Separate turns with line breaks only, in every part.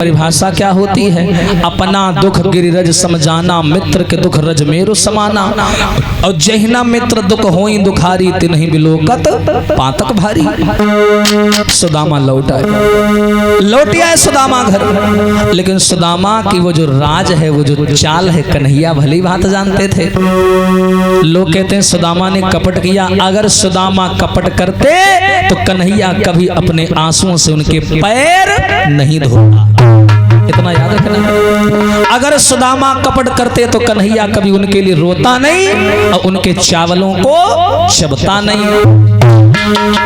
परिभाषा क्या होती है? अपना दुख गिरिरज समझाना, मित्र के दुख रज मेरो समाना। और जहिना मित्र दुख होई दुखारी, तिन्हीं बिलोकत पातक भारी। सुदामा लौट आया सुदामा घर। लेकिन सुदामा की वो जो राज है, वो जो चाल है, कन्हैया भली बात जानते थे। लोग कहते हैं सुदामा ने कपट किया। अगर सुदामा कपट करते तो कन्हैया कभी अपने आंसुओं से उनके पैर नहीं धोता। इतना याद रखना। अगर सुदामा कपट करते तो कन्हैया कभी उनके लिए रोता नहीं और उनके चावलों को चबता नहीं।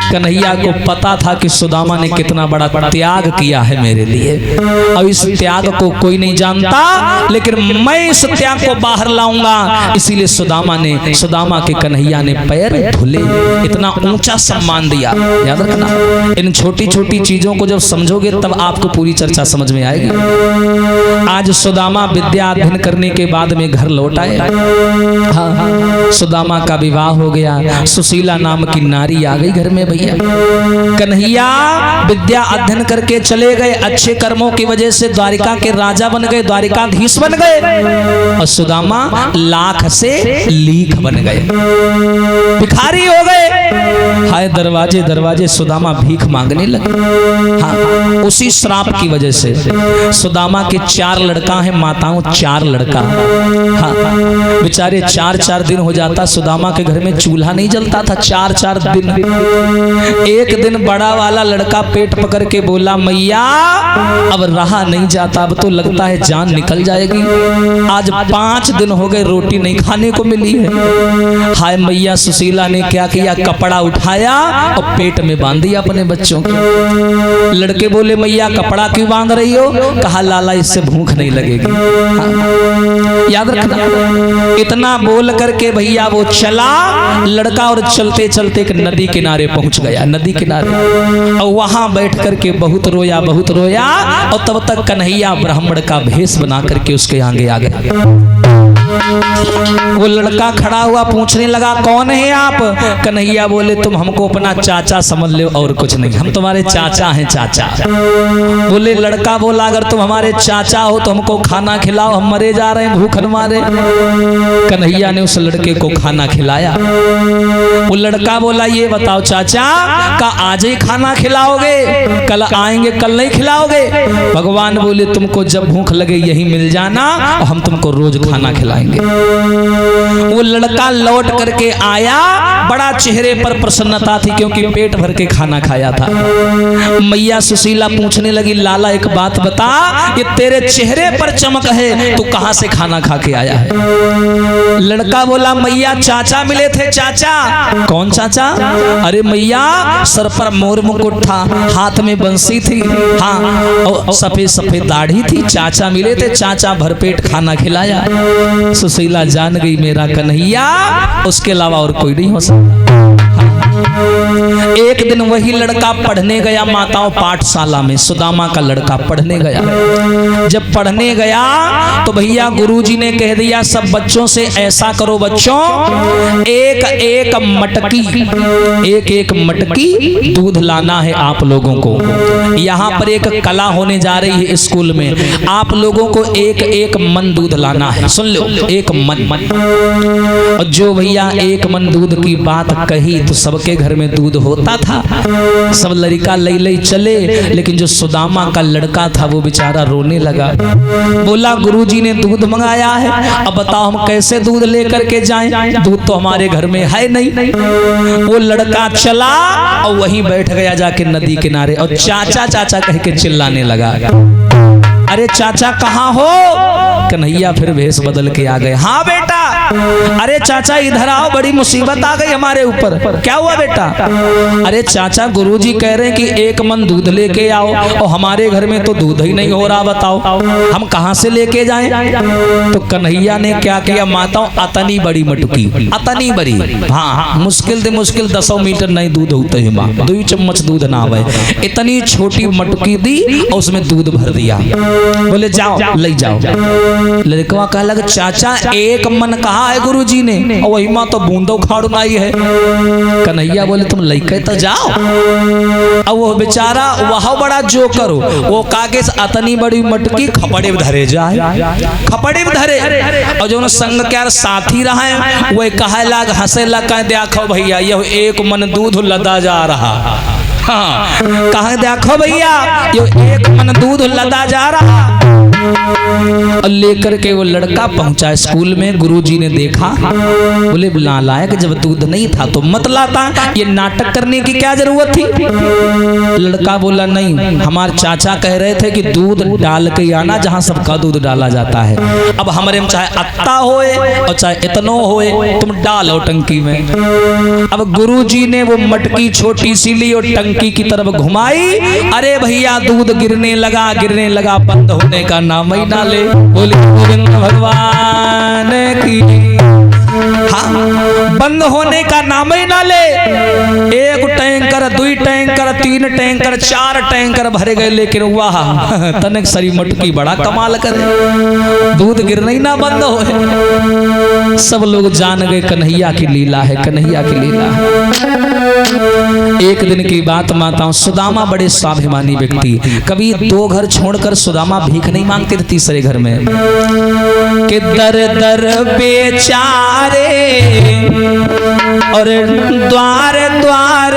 कन्हैया को पता था कि सुदामा ने कितना बड़ा त्याग किया है मेरे लिए, और इस त्याग को कोई नहीं जानता, लेकिन मैं इस त्याग को बाहर लाऊंगा। इसीलिए सुदामा के कन्हैया ने पैर धुले। इतना ऊंचा सम्मान दिया। याद रखना, इन छोटी छोटी चीजों को जब समझोगे तब आपको पूरी चर्चा समझ में आएगी। आज सुदामा विद्या अध्ययन करने के बाद में घर लौट आए। हाँ, सुदामा का विवाह हो गया। सुशीला नाम की नारी आ गई घर में। भैया कन्हैया विद्या अध्ययन करके चले गए। अच्छे कर्मों की वजह से द्वारिका के राजा बन गए, द्वारिकाधीश बन गए। और सुदामा लाख से लीख बन गए, भिखारी हो गए। हाय दरवाजे दरवाजे सुदामा भीख मांगने लगे। हाँ, उसी श्राप की वजह से सुदामा के 4 लड़का हैं, माताओं 4 लड़का। हाँ, बेचारे 4-4 दिन हो जाता सुदामा के घर में चूल्हा नहीं जलता था। 4-4 दिन। एक दिन बड़ा वाला लड़का पेट पकड़ के बोला, मैया अब रहा नहीं जाता, अब तो लगता है जान निकल जाएगी। आज 5 दिन हो गए रोटी नहीं खाने को मिली है। हाय मैया सुशीला ने क्या किया, कपड़ा उठाया और पेट में बांध दिया अपने बच्चों के। लड़के बोले, मैया कपड़ा क्यों बांध रही हो? कहा, लाला इससे भूख नहीं लगेगी। हाँ, याद रखना। इतना बोल करके भैया वो चला लड़का, और चलते चलते एक नदी किनारे पहुंच गया। नदी किनारे और वहां बैठ करके बहुत रोया, बहुत रोया। और तब तक कन्हैया ब्राह्मण का भेष बना करके उसके आगे आ गया। वो लड़का खड़ा हुआ, पूछने लगा, कौन है आप? कन्हैया बोले, तुम हमको अपना चाचा समझ लो और कुछ नहीं, हम तुम्हारे चाचा हैं, चाचा। बोले लड़का बोला, अगर तुम हमारे चाचा हो तो हमको खाना खिलाओ, हम मरे जा रहे हैं भूख मारे। कन्हैया ने उस लड़के को खाना खिलाया। वो लड़का बोला, ये बताओ चाचा, का आज ही खाना खिलाओगे? कल आएंगे, कल नहीं खिलाओगे? भगवान बोले, तुमको जब भूख लगे यही मिल जाना और हम तुमको रोज खाना खिलाएंगे। वो लड़का लौट करके आया, बड़ा चेहरे पर प्रसन्नता थी क्योंकि पेट भर के खाना खाया था। मैया सुशीला पूछने लगी, लाला एक बात बता, ये तेरे चेहरे पर चमक है, तू कहां से खाना खा के आया है? लड़का बोला, मैया चाचा मिले थे। चाचा? कौन चाचा? अरे मैया सर पर मोर मुकुट था, हाथ में बंसी थी, हाँ, और सफेद सफेद दाढ़ी थी। चाचा मिले थे, चाचा भरपेट खाना खिलाया। सुशीला जान गई मेरा कन्हैया उसके अलावा और कोई नहीं हो सकता। एक दिन वही लड़का पढ़ने गया माताओं पाठशाला में। सुदामा का लड़का पढ़ने गया। जब पढ़ने गया तो भैया गुरुजी ने कह दिया, सब बच्चों से ऐसा करो बच्चों, एक एक मटकी दूध लाना है आप लोगों को। यहाँ पर एक कला होने जा रही है स्कूल में, आप लोगों को एक एक मन दूध लाना है। सुन लो, एक मन। और जो भैया एक मन दूध की बात कही तो सबके घर में दूध होता था, सब लड़का लई चले। लेकिन जो सुदामा का लड़का था वो बेचारा रोने लगा। बोला, गुरुजी ने दूध मंगाया है, अब बताओ हम कैसे दूध लेकर के जाएं? दूध तो हमारे घर में है नहीं। वो लड़का चला और वहीं बैठ गया जाके नदी किनारे, और चाचा चाचा कह के चिल्लाने लगा। अरे चाचा कहाँ हो? कन्हैया फिर भेष बदल के आ गए। हाँ बेटा। अरे चाचा इधर आओ, बड़ी मुसीबत आ गई हमारे ऊपर। क्या हुआ बेटा? अरे चाचा गुरुजी कह रहे हैं कि एक मन दूध लेके आओ, और हमारे घर में तो दूध ही नहीं हो रहा, बताओ हम कहाँ से लेके जाएं? तो कन्हैया ने क्या किया माताओं, अतनी बड़ी मटकी, अतनी बड़ी, हाँ, मुश्किल से मुश्किल 10 मीटर नहीं दूध होते है माँ, 2 चम्मच दूध ना आवे, इतनी छोटी मटकी दी और उसमें दूध भर दिया। बोले जाओ ले जाओ। लड़कवा कह लगा चाचा एक मन कहा है गुरुजी ने, और वही माँ तो बूंदो खाड़ आई है। कन्हैया बोले तुम लइके तो जाओ। अब वो बेचारा वह बड़ा जो करो वो कागज अतनी बड़ी मटकी खपड़े में धरे जाए, खपड़े में धरे। और जो संग क्या साथी रहा वो कहे लाग हंसे लगा देखो भैया ये एक मन दूध लदा जा रहा। हाँ कहा देखो भैया ये एक मन दूध लदा जा रहा। और लेकर के वो लड़का पहुंचा स्कूल में। गुरुजी ने देखा, बोले नालायक जब दूध नहीं था तो मत लाता, ये नाटक करने की क्या जरूरत थी। लड़का बोला नहीं, हमारे चाचा कह रहे थे कि दूध डाल के आना जहां सबका दूध डाला जाता है। अब हमारे में चाहे अत्ता होए और चाहे इतनो होए तुम डालो टंकी में। अब गुरुजी ने वो मटकी छोटी सी ली और टंकी की तरफ घुमाई। अरे भैया दूध गिरने लगा, बंद होने का नाम ही ना ले। बोले गोविंद भगवान की। हाँ बंद होने का नाम ही ना ले। एक टैंकर, दुई टैंकर, तीन टैंकर, चार टैंकर भरे गए, लेकिन वाह तनक सरी मटकी बड़ा कमाल करे, दूध गिरना ही ना बंद हो। सब लोग जान गए कन्हैया की लीला है, कन्हैया की लीला है। एक दिन की बात माताओं, सुदामा बड़े स्वाभिमानी व्यक्ति, कभी दो घर छोड़कर सुदामा भीख नहीं मांगते थे तीसरे घर में। कि दर दर बेचारे और द्वार द्वार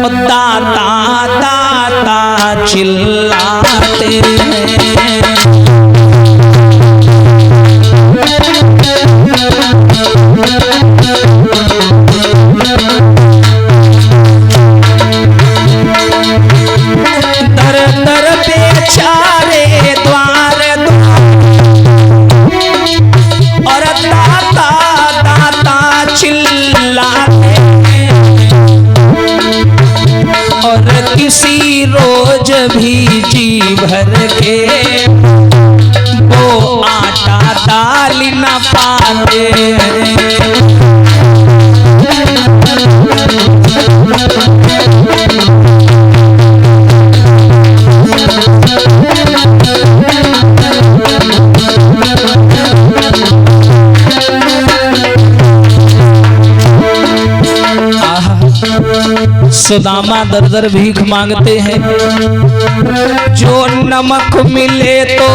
दाता दाता चिल्लाते हैं। दर दर बेचारे द्वार और दाता दाता चिल्लाते और किसी रोज भी जी भर के वो आटा दाल न पाते। सुदामा दर दर भीख मांगते हैं। जो नमक मिले तो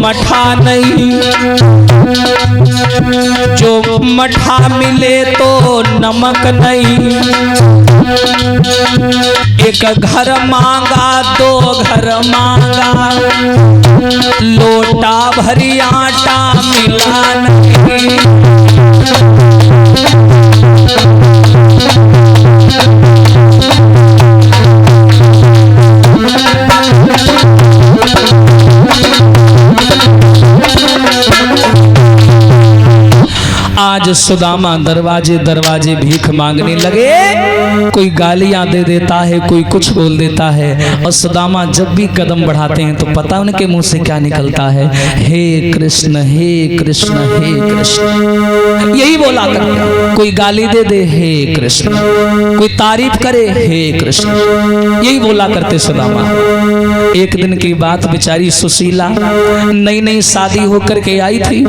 मठा नहीं, जो मठा मिले तो नमक नहीं। एक घर मांगा, दो घर मांगा, लोटा भरी आटा मिला नहीं। आज सुदामा दरवाजे दरवाजे भीख मांगने लगे। कोई गालियां दे देता है, कोई कुछ बोल देता है। और सुदामा जब भी कदम बढ़ाते हैं तो पता उनके मुंह से क्या निकलता है, हे कृष्ण हे कृष्ण हे कृष्ण, यही बोला करते। कोई गाली दे दे हे कृष्ण, कोई तारीफ करे हे कृष्ण, यही बोला करते सुदामा। एक दिन की बात, बेचारी सुशीला नई नई शादी होकर के आई थी।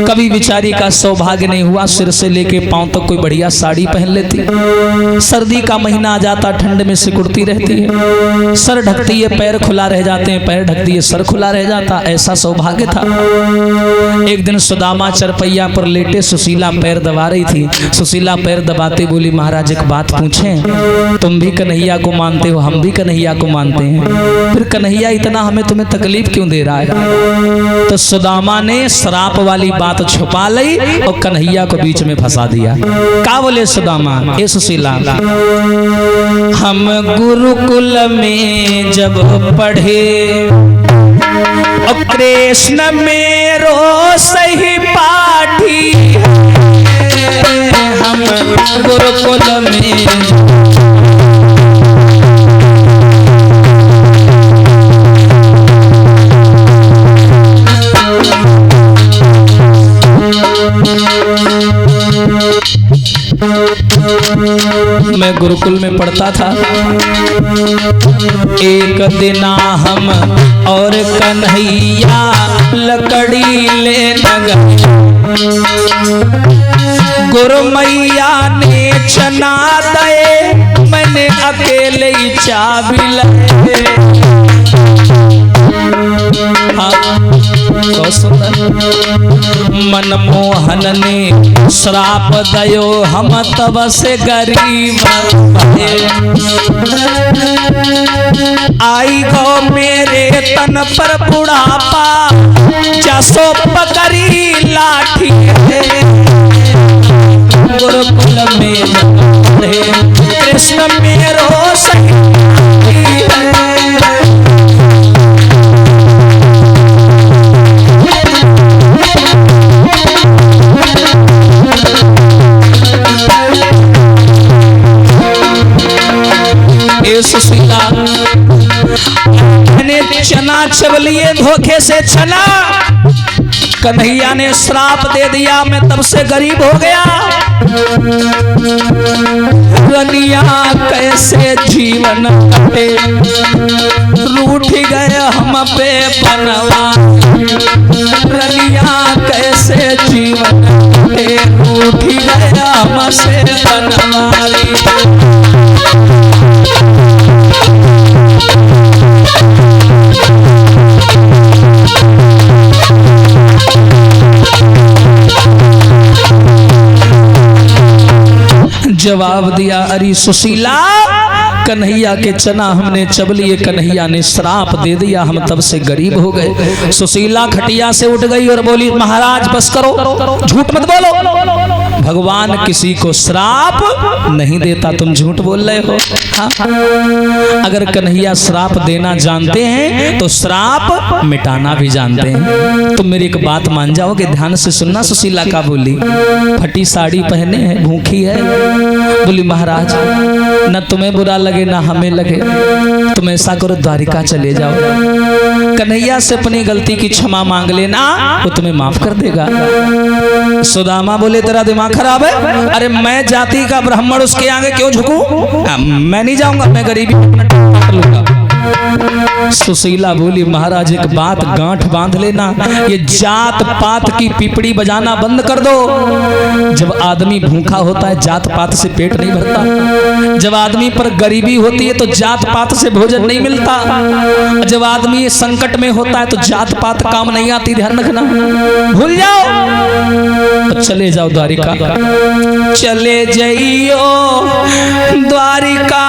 कभी बेचारी का सौभाग्य नहीं हुआ सिर से लेके पांव तक कोई बढ़िया साड़ी पहन लेती। सर्दी का महीना आ जाता, ठंड में सिकुड़ती रहती है, सर ढकती है पैर खुला रह जाते हैं, पैर ढकती है सर खुला रह जाता। ऐसा सौभाग्य था। एक दिन सुदामा चरपैया पर लेटे, सुशीला पैर दबा रही थी। सुशीला पैर दबाते बोली, महाराज एक बात पूछें, तुम भी कन्हैया को मानते हो, हम भी कन्हैया को मानते हैं, फिर कन्हैया इतना हमें तुम्हें तकलीफ क्यों दे रहा है। तो सुदामा ने श्राप वाली बात छुपा ली और कन्हैया को बीच में फंसा दिया। क्या बोले सुदामा, ए सुशीला, हम गुरुकुल में जब पढ़े और कृष्ण मेरो सही पाठी, हम गुरुकुल में मैं गुरुकुल में पढ़ता था। एक दिन हम और कन्हैया लकड़ी लेने गए। गुरु मैया ने चना दे, मैंने अकेले ही चाबी लाए। मनमोहन ने श्राप दयो, हम तब से गरीब आई गो मेरे तन पर बुढ़ापा, जसो पकड़ी लाठी है। गुरुकुल में कृष्ण मेरो सही है। सुशीला मैंने चना चबलिए धोखे से चला, कन्हैया ने श्राप दे दिया, मैं तब से गरीब हो गया। रनिया कैसे जीवन कटे, रूठ गए हम पे बनवा। रनिया कैसे जीवन कटे, रूठ गए हम से बनवारी। जवाब दिया, अरे सुशीला कन्हैया के चना हमने चबलिए, कन्हैया ने श्राप दे दिया, हम तब से गरीब हो गए। सुशीला खटिया से उठ गई और बोली, महाराज बस करो, झूठ मत बोलो। भगवान किसी को श्राप नहीं देता, तुम झूठ बोल रहे हो। हाँ? अगर कन्हैया श्राप देना जानते हैं तो श्राप मिटाना भी जानते हैं। तुम मेरी एक बात मान जाओगे, ध्यान से सुनना। सुशीला का बोली, फटी साड़ी पहने है, भूखी है। बोली, महाराज न तुम्हें बुरा लगे ना हमें लगे, तुम ऐसा करो द्वारिका चले जाओ, कन्हैया से अपनी गलती की क्षमा मांग लेना, वो तुम्हें माफ कर देगा। सुदामा बोले, तेरा दिमाग खराब है? अरे मैं जाति का ब्राह्मण, उसके आगे क्यों झुकूं? मैं नहीं जाऊंगा, मैं गरीबी लूंगा। सुशीला बोली, महाराज एक बात गांठ बांध लेना, ये जात पात की पिपड़ी बजाना बंद कर दो। जब आदमी भूखा होता है जात पात से पेट नहीं भरता, जब आदमी पर गरीबी होती है तो जात पात से भोजन नहीं मिलता, जब आदमी संकट में होता है तो जात पात काम नहीं आती, ध्यान रखना, भूल जाओ। तो चले जाओ द्वारिका, चले जाइयो द्वारिका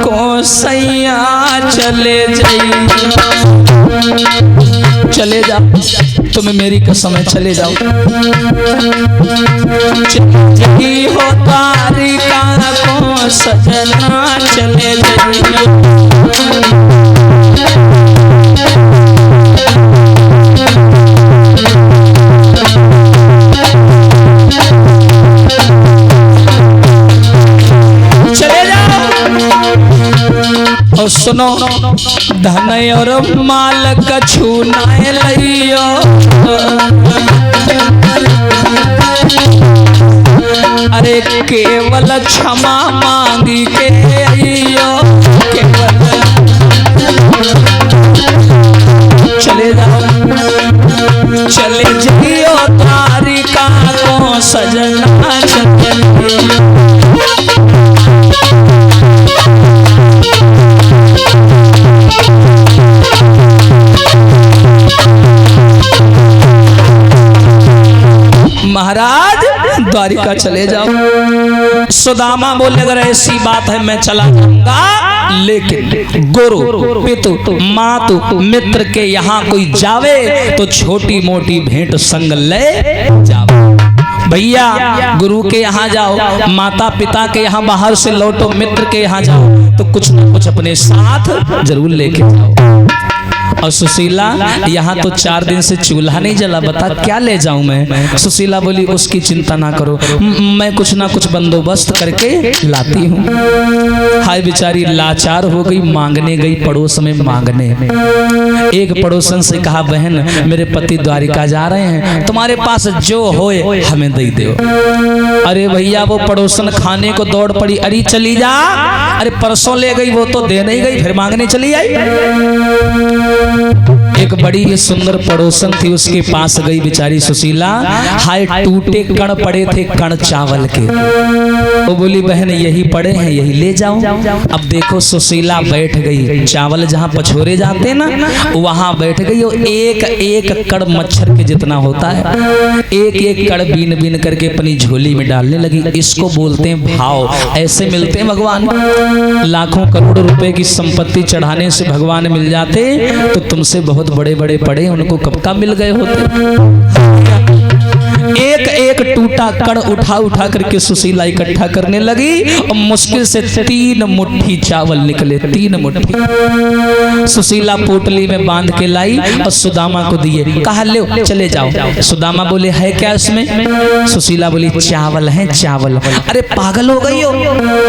को सैया, चले जाइए, चले जाओ, तुम्हें मेरी कसम है, चले जाओ। चले हो द्वारिका को सजना, चले जाइए। और सुनो, धन और माल कछु नाय लइयो, अरे केवल क्षमा मांगी के आइयो, केवल चले जाओ, चले जाइयो द्वारिका को सजना, चले महाराज द्वारिका चले जाओ। सुदामा बोले, अगर ऐसी बात है मैं चला जाऊंगा, लेकिन गुरु पितु मातु मित्र के यहाँ कोई जावे तो छोटी मोटी भेंट संग ले जाओ। भैया गुरु के यहाँ जाओ, माता पिता के यहाँ बाहर से लौटो, मित्र के यहाँ जाओ तो कुछ न कुछ अपने साथ जरूर लेके जाओ। और सुशीला यहाँ तो 4 दिन से चूल्हा नहीं जला, बता क्या ले जाऊं मैं। सुशीला बोली उसकी चिंता ना करो, मैं कुछ ना कुछ बंदोबस्त करके लाती हूँ। हाय बेचारी लाचार हो गई, मांगने गई पड़ोस में मांगने। एक पड़ोसन से कहा बहन मेरे पति द्वारिका जा रहे हैं, तुम्हारे पास जो होए हमें दे दो। अरे भैया वो पड़ोसन खाने को दौड़ पड़ी, अरे चली जा, अरे परसों ले गई वो तो दे नहीं गई, फिर मांगने चली आई। एक बड़ी सुंदर पड़ोसन थी, उसके पास गई बेचारी सुशीला। हाय टूटे कण पड़े थे, कण चावल के। वो बोली बहन यही पड़े हैं, यही ले जाओ। अब देखो सुशीला बैठ गई, चावल जहाँ पछोरे जाते ना वहां बैठ गई। वो एक एक कण मच्छर के जितना होता है, एक एक कण बीन बीन करके अपनी झोली में डालने लगी। इसको बोलते हैं भाव। ऐसे मिलते हैं भगवान। लाखों करोड़ों रुपए की संपत्ति चढ़ाने से भगवान मिल जाते तो तुमसे बहुत बड़े बड़े पड़े उनको कब का मिल गए होते। एक एक टूटा कण उठा उठा करके सुशीला इकट्ठा करने लगी और मुश्किल से 3 मुट्ठी चावल निकले, 3 मुट्ठी। सुशीला पोटली में बांध के लाई और सुदामा को दिए, कहा ले चले जाओ। सुदामा बोले है क्या इसमें? सुशीला बोली चावल है चावल। अरे पागल हो गई हो,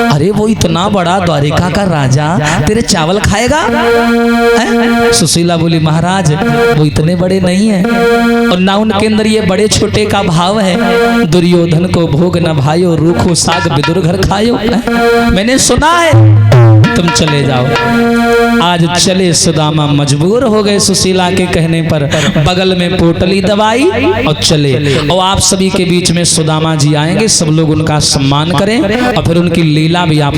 अरे वो इतना बड़ा द्वारिका का राजा तेरे चावल खाएगा? सुशीला बोली महाराज वो इतने बड़े नहीं है और ना उनके अंदर ये बड़े छोटे का भाव है। दुर्योधन को भोग न भायो, रूखो साग विदुर घर खायो। मैंने सुना है, तुम चले जाओ। आज चले सुदामा, मजबूर हो गए सुशीला के कहने पर। बगल में पोटली दबाई और चले। और आप सभी के बीच में सुदामा जी आएंगे, सब लोग उनका सम्मान करें और फिर उनकी लीला भी आप